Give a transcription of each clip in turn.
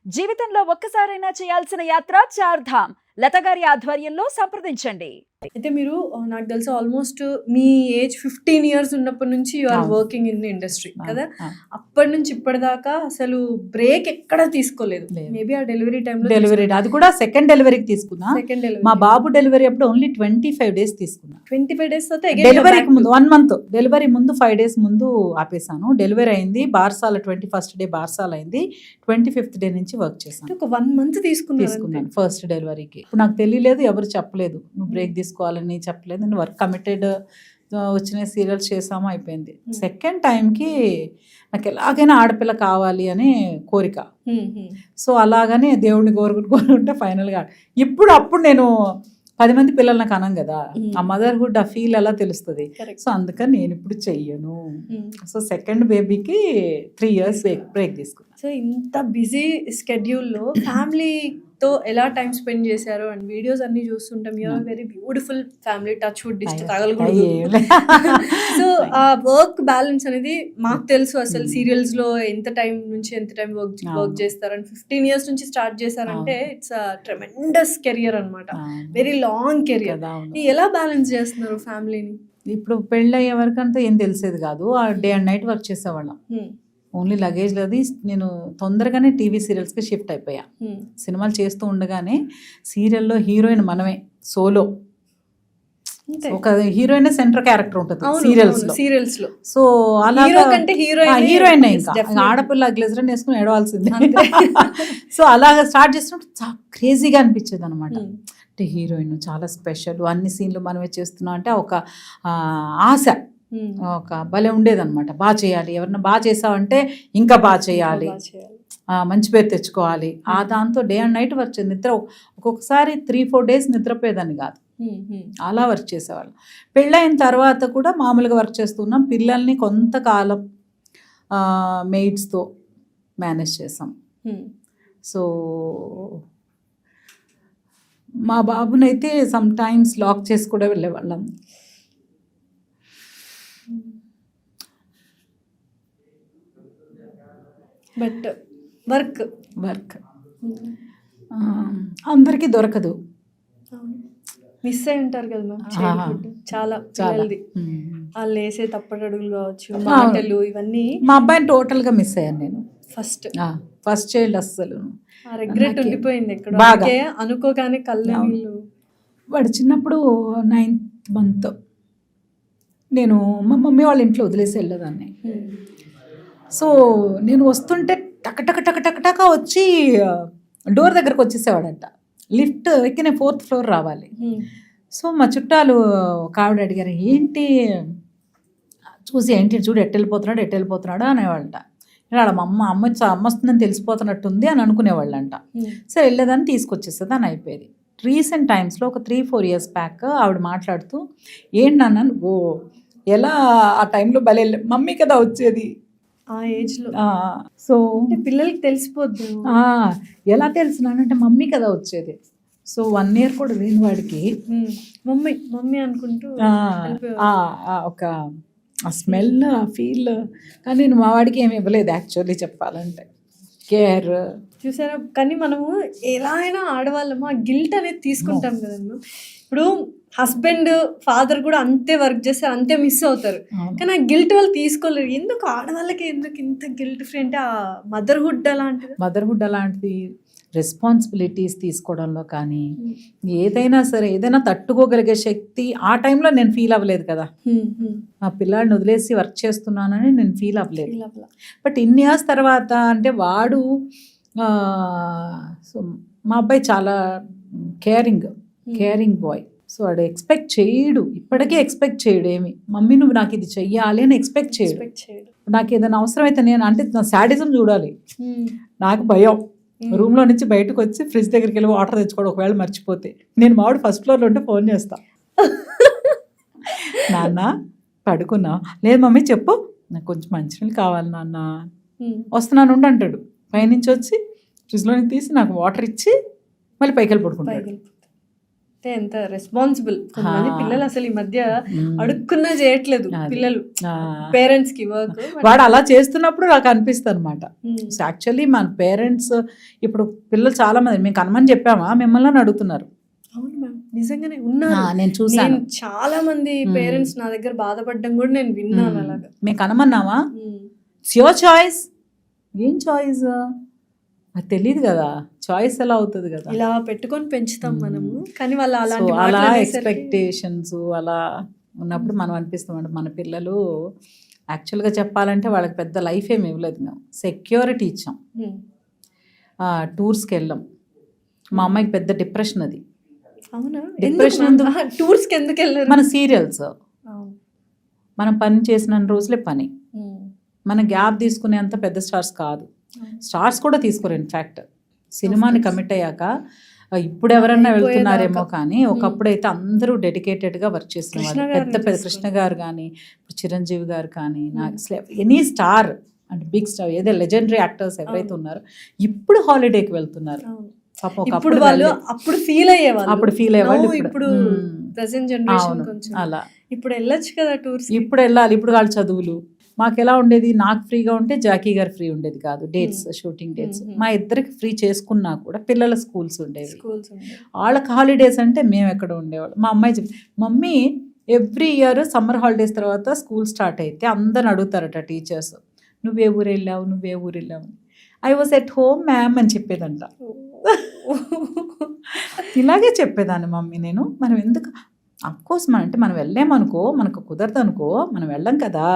జీవితంలో ఒక్కసారైనా చేయాల్సిన యాత్ర చార్ధామ్. లత గారి ఆధ్వర్యంలో సంప్రదించండి. అయితే మీరు నాకు తెలిసి ఆల్మోస్ట్ మీ ఏజ్ 15 ఇయర్స్ ఉన్నప్పటి నుంచి you are working in the industry కదా. అప్పటి నుంచి ఇప్పటిదాకా అసలు బ్రేక్ ఎక్కడ తీసుకోలేదు. మేబీ ఆ డెలివరీ డెలివరీ అది కూడా సెకండ్ డెలివరీకి తీసుకున్నా. సెకండ్ డెలివరీ మా బాబు డెలివరీ అప్పుడు ఓన్లీ 25 days తీసుకున్నా. 25 days డెలివరీకి ముందు 1 month డెలివరీ ముందు 5 days ముందు ఆపేసాను. డెలివరీ అయింది బార్సాల 21st day బార్సాల అయింది. 25th day నుంచి వర్క్ చేశాను. ఒక 1 month తీసుకున్నాను ఫస్ట్ డెలివరీకి. ఇప్పుడు నాకు తెలియలేదు, ఎవరు చెప్పలేదు నువ్వు బ్రేక్ తీసుకోవాలని చెప్పలేదు. నేను వర్క్ కమిటెడ్ వచ్చిన సీరియల్స్ చేసాము అయిపోయింది. సెకండ్ టైంకి నాకు ఎలాగైనా ఆడపిల్ల కావాలి అనే కోరిక. సో అలాగని దేవుడిని కోరుకుంటే ఫైనల్గా అప్పుడు నేను 10 మంది పిల్లలు నాకు అనం కదా, ఆ మదర్హుడ్ ఆ ఫీల్ ఎలా తెలుస్తుంది. సో అందుకని నేను ఇప్పుడు చెయ్యను. సో సెకండ్ బేబీకి 3 years బ్రేక్ తీసుకున్నాను. సో ఇంత బిజీ స్కెడ్యూల్లో ఫ్యామిలీతో ఎలా టైం స్పెండ్ చేశారు అండ్ వీడియోస్ అన్ని చూస్తుంటాం. You are very beautiful family, touch wood దిష్టి తగలకూడదు. సో ఆ వర్క్ బ్యాలెన్స్ అనేది మాకు తెలుసు. అసలు సీరియల్స్ లో ఎంత టైం నుంచి ఎంత టైం వర్క్ చేస్తారు అండ్ 15 years నుంచి స్టార్ట్ చేశారంటే ఇట్స్ ట్రెమెండస్ కెరియర్ అనమాట, వెరీ లాంగ్ కెరియర్. ఎలా బ్యాలెన్స్ చేస్తున్నారు ఫ్యామిలీని? ఇప్పుడు పెళ్ళి అయ్యే వరకు అంతా ఏం తెలిసేది కాదు. ఆ డే అండ్ నైట్ వర్క్ చేసేవాళ్ళం. ఓన్లీ లగేజ్ అది. నేను తొందరగానే టీవీ సీరియల్స్కి షిఫ్ట్ అయిపోయా. సినిమాలు చేస్తూ ఉండగానే సీరియల్లో హీరోయిన్ మనమే, సోలో ఒక హీరోయిన్ సెంటర్ క్యారెక్టర్ ఉంటుంది సీరియల్స్ లో. సో అలా హీరోయిన్ ఇంకా ఆడపిల్ల గ్లిజరన్ వేసుకుని ఏడవాల్సింది. సో అలాగా స్టార్ట్ చేసినప్పుడు క్రేజీగా అనిపించేది అనమాట. అంటే హీరోయిన్ చాలా స్పెషల్, అన్ని సీన్లు మనమే చేస్తున్నాం అంటే ఒక ఆశ, ఒక భలే ఉండేదన్నమాట. బాగా చేయాలి, ఎవరన్నా బాగా చేసావంటే ఇంకా బాగా చేయాలి, మంచి పేరు తెచ్చుకోవాలి. ఆ దాంతో డే అండ్ నైట్ వర్క్ చేసి నిద్ర ఒక్కొక్కసారి 3-4 days నిద్రపోయేదాన్ని కాదు. అలా వర్క్ చేసేవాళ్ళం. పెళ్ళైన తర్వాత కూడా మామూలుగా వర్క్ చేస్తున్నాం. పిల్లల్ని కొంతకాలం మెయిడ్స్తో మేనేజ్ చేసాం. సో మా బాబునైతే సమ్ టైమ్స్ లాక్ చేసి కూడా వెళ్ళేవాళ్ళం. బట్ వర్క్ అందరికీ దొరకదు. మిస్ అయి ఉంటారు కదా మ్యామ్ చాలా పిల్లలది. వాళ్ళు వేసే తప్పటడుగులు కావచ్చు, మాటలు, ఇవన్నీ. మా అబ్బాయిని టోటల్గా మిస్ అయ్యాను నేను. ఫస్ట్ చైల్డ్ అస్సలు రిగ్రెట్ ఉండిపోయింది ఎక్కడ అనుకోగానే కళ్ళు. వాడు చిన్నప్పుడు 9th month నేను మా మమ్మీ వాళ్ళ ఇంట్లో వదిలేసి వెళ్ళేదాన్ని. సో నేను వస్తుంటే టక వచ్చి డోర్ దగ్గరకు వచ్చేసేవాడంట. లిఫ్ట్ ఎక్కి నేను 4th floor రావాలి. సో మా చుట్టాలు ఒక ఆవిడ అడిగారు, ఏంటి చూసి ఏంటి చూడు ఎట్టు వెళ్ళిపోతున్నాడు అనేవాళ్ళంట. వాళ్ళ అమ్మ వస్తుందని తెలిసిపోతున్నట్టుంది అని అనుకునేవాళ్ళంట. సరే వెళ్ళేదాన్ని తీసుకొచ్చేస్తుంది అని అయిపోయేది. రీసెంట్ టైమ్స్లో ఒక 3-4 years బ్యాక్ ఆవిడ మాట్లాడుతూ, ఏంటి నాన్న నువ్వు ఎలా ఆ టైంలో భలే మమ్మీ కదా వచ్చేది ఆ ఏజ్లో. సో పిల్లలకి తెలిసిపోద్దు. ఎలా తెలిసినానంటే మమ్మీ కదా వచ్చేది. సో 1 year కూడా లేని వాడికి మమ్మీ అనుకుంటూ ఒక ఆ స్మెల్, ఆ ఫీల్. కానీ నేను మా వాడికి ఏమి ఇవ్వలేదు యాక్చువల్లీ చెప్పాలంటే, కేర్ చూసారా. కానీ మనము ఎలా అయినా ఆడవాళ్ళము ఆ గిల్ట్ అనేది తీసుకుంటాం కదమ్మా. ఇప్పుడు హస్బెండ్ ఫాదర్ కూడా అంతే వర్క్ చేస్తారు, అంతే మిస్ అవుతారు. కానీ ఆ గిల్ట్ వాళ్ళు తీసుకోలేరు. ఎందుకు ఆడవాళ్ళకి ఎందుకు ఇంత గిల్ట్ ఫ్రీ? అంటే ఆ మదర్హుడ్ అలాంటిది రెస్పాన్సిబిలిటీస్ తీసుకోవడంలో కానీ ఏదైనా సరే, ఏదైనా తట్టుకోగలిగే శక్తి ఆ టైంలో నేను ఫీల్ అవ్వలేదు కదా. మా పిల్లాడిని వదిలేసి వర్క్ చేస్తున్నానని నేను ఫీల్ అవ్వలేదు. బట్ ఇన్ని ఇయర్స్ తర్వాత అంటే వాడు సో మా అబ్బాయి చాలా కేరింగ్ బాయ్. సో వాడు ఎక్స్పెక్ట్ చేయడు, ఇప్పటికే ఎక్స్పెక్ట్ చేయడు ఏమి, మమ్మీ నువ్వు నాకు ఇది చెయ్యాలి అని ఎక్స్పెక్ట్ చేయడు. నాకు ఏదైనా అవసరం అయితే నేను అంటే నా శాడిజం చూడాలి. నాకు భయం. రూమ్లో నుంచి బయటకు వచ్చి ఫ్రిడ్జ్ దగ్గరికి వెళ్ళి వాటర్ తెచ్చుకోవడం, ఒకవేళ మర్చిపోతే నేను మావాడు 1st floor ఉంటే ఫోన్ చేస్తా, నాన్న పడుకున్నా, లేదు మమ్మీ చెప్పు నాకు కొంచెం మంచినీళ్ళు కావాలి నాన్న, వస్తున్నాను అంటాడు. పైనుంచి వచ్చి ఫ్రిడ్జ్లో తీసి నాకు వాటర్ ఇచ్చి మళ్ళీ పైకి వెళ్ళి పడుకుంటాడు. అంటే ఎంత రెస్పాన్సిబుల్. కొంతమంది పిల్లలు అసలు ఈ మధ్య అడుక్కున్నా చేయట్లేదు పిల్లలు పేరెంట్స్ కి వర్క్. వాడు అలా చేస్తున్నప్పుడు నాకు అనిపిస్తుంది అనమాట. సో యాక్చువల్లీ మన పేరెంట్స్ ఇప్పుడు పిల్లలు చాలా మంది మేము కనమని చెప్పామా మిమ్మల్ని అడుగుతున్నారు. అవును మ్యామ్, నిజంగానే ఉన్నారు. నేను చూసాను చాలా మంది పేరెంట్స్ నా దగ్గర బాధపడ్డం కూడా నేను విన్నాను. అలాగా మేము కనమన్నావా, యువర్ చాయిస్. ఏం చాయిస్ అది తెలియదు కదా, చాయిస్ ఎలా అవుతుంది కదా. ఇలా పెట్టుకొని పెంచుతాం మనము, కానీ వాళ్ళు అలాంటి అలా ఎక్స్పెక్టేషన్స్ అలా ఉన్నప్పుడు మనం అనిపిస్తామంటే మన పిల్లలు యాక్చువల్గా చెప్పాలంటే వాళ్ళకి పెద్ద లైఫ్ ఏమి ఇవ్వలేదు. మేము సెక్యూరిటీ ఇచ్చాం, టూర్స్కి వెళ్ళాం. మా అమ్మాయికి పెద్ద డిప్రెషన్. అది అవునా, డిప్రెషన్ టూర్స్ కి ఎందుకు వెళ్ళారు? మన సీరియల్స్ మనం పని చేసిన రోజులే పని, మన గ్యాప్ తీసుకునేంత పెద్ద స్టార్స్ కాదు. స్టార్స్ కూడా తీసుకోరు. ఇన్ఫ్యాక్ట్ సినిమాని కమిట్ అయ్యాక ఇప్పుడు ఎవరన్నా వెళ్తున్నారేమో కానీ ఒకప్పుడైతే అందరూ డెడికేటెడ్గా వర్క్ చేస్తున్నారు. పెద్ద పెద్ద కృష్ణ గారు కానీ, ఇప్పుడు చిరంజీవి గారు కానీ, ఎనీ స్టార్ అంటే బిగ్ స్టార్ ఏదో లెజెండరీ యాక్టర్స్ ఎవరైతే ఉన్నారో ఇప్పుడు హాలిడేకి వెళ్తున్నారు. ఇప్పుడు వాళ్ళు అప్పుడు ఫీల్ అయ్యేవాళ్ళు, అప్పుడు ఫీల్ అయ్యేవాళ్ళు. ఇప్పుడు ప్రెసెంట్ జనరేషన్ కొంచెం అలా ఇప్పుడు వెళ్ళొచ్చు కదా టూర్స్. ఇప్పుడు వెళ్ళాలి. ఇప్పుడు వాళ్ళ చదువులు. మాకు ఎలా ఉండేది, నాకు ఫ్రీగా ఉంటే జాకీ గారు ఫ్రీ ఉండేది కాదు. డేట్స్, షూటింగ్ డేట్స్ మా ఇద్దరికి ఫ్రీ చేసుకున్నా కూడా పిల్లల స్కూల్స్ ఉండేవి. వాళ్ళకి హాలిడేస్ అంటే మేము ఎక్కడ ఉండేవాళ్ళు. మా అమ్మాయి చెప్పి, mummy every year summer holidays తర్వాత స్కూల్ స్టార్ట్ అయితే అందరిని అడుగుతారట టీచర్స్, నువ్వే ఊరు వెళ్ళావు, నువ్వే ఊరు వెళ్ళావు. I was at home ma'am అని చెప్పేదంట. ఇలాగే చెప్పేదాన్ని మమ్మీ నేను. మనం ఎందుకు అఫ్కోర్స్ అంటే మనం వెళ్ళామనుకో, మనకు కుదరదు అనుకో, మనం వెళ్ళం కదా.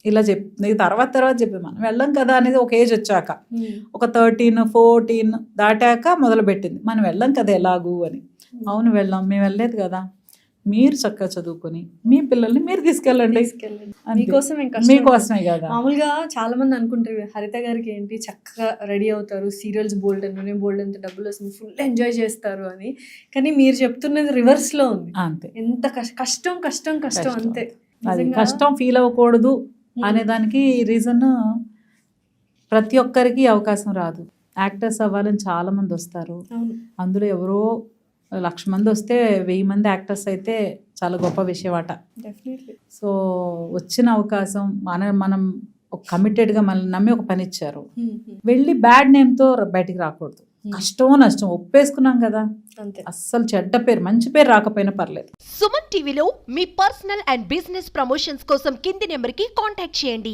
ఇలా తర్వాత చెప్పి మనం వెళ్ళం కదా అనేది ఒక ఏజ్ వచ్చాక, ఒక 13, 14 దాటాక మొదలు పెట్టింది మనం వెళ్ళం కదా ఎలాగూ అని. అవును వెళ్ళాం, మేము వెళ్ళలేదు కదా. మీరు చక్కగా చదువుకొని మీ పిల్లల్ని మీరు తీసుకెళ్ళండి, మీకోసమే కదా. మామూలుగా చాలా మంది అనుకుంటారు హరిత గారికి ఏంటి చక్కగా రెడీ అవుతారు, సీరియల్స్ బోల్డ్ ఎంత డబ్బులు వస్తుంది, ఫుల్ ఎంజాయ్ చేస్తారు అని. కానీ మీరు చెప్తున్నది రివర్స్ లో ఉంది. అంతే, ఎంత కష్టం అంతే. అది కష్టం ఫీల్ అవ్వకూడదు అనేదానికి రీజన్ ప్రతి ఒక్కరికి అవకాశం రాదు. యాక్టర్స్ అవ్వాలని చాలా మంది వస్తారు, అందులో ఎవరో 1,00,000 మంది వస్తే 1000 మంది యాక్టర్స్ అయితే చాలా గొప్ప విషయం అట. సో వచ్చిన అవకాశం మనం ఒక కమిటెడ్గా మనల్ని నమ్మి ఒక పని ఇచ్చారు, వెళ్ళి బ్యాడ్ నేమ్తో బయటికి రాకూడదు. కష్టమో నష్టం ఒప్పేసుకున్నాం కదా, అస్సలు చెడ్డ పేరు మంచి పేరు రాకపోయినా పర్లేదు. సుమన్ టీవీలో మీ పర్సనల్ అండ్ బిజినెస్ ప్రమోషన్స్ కోసం కింది నెంబర్కి కాంటాక్ట్ చేయండి.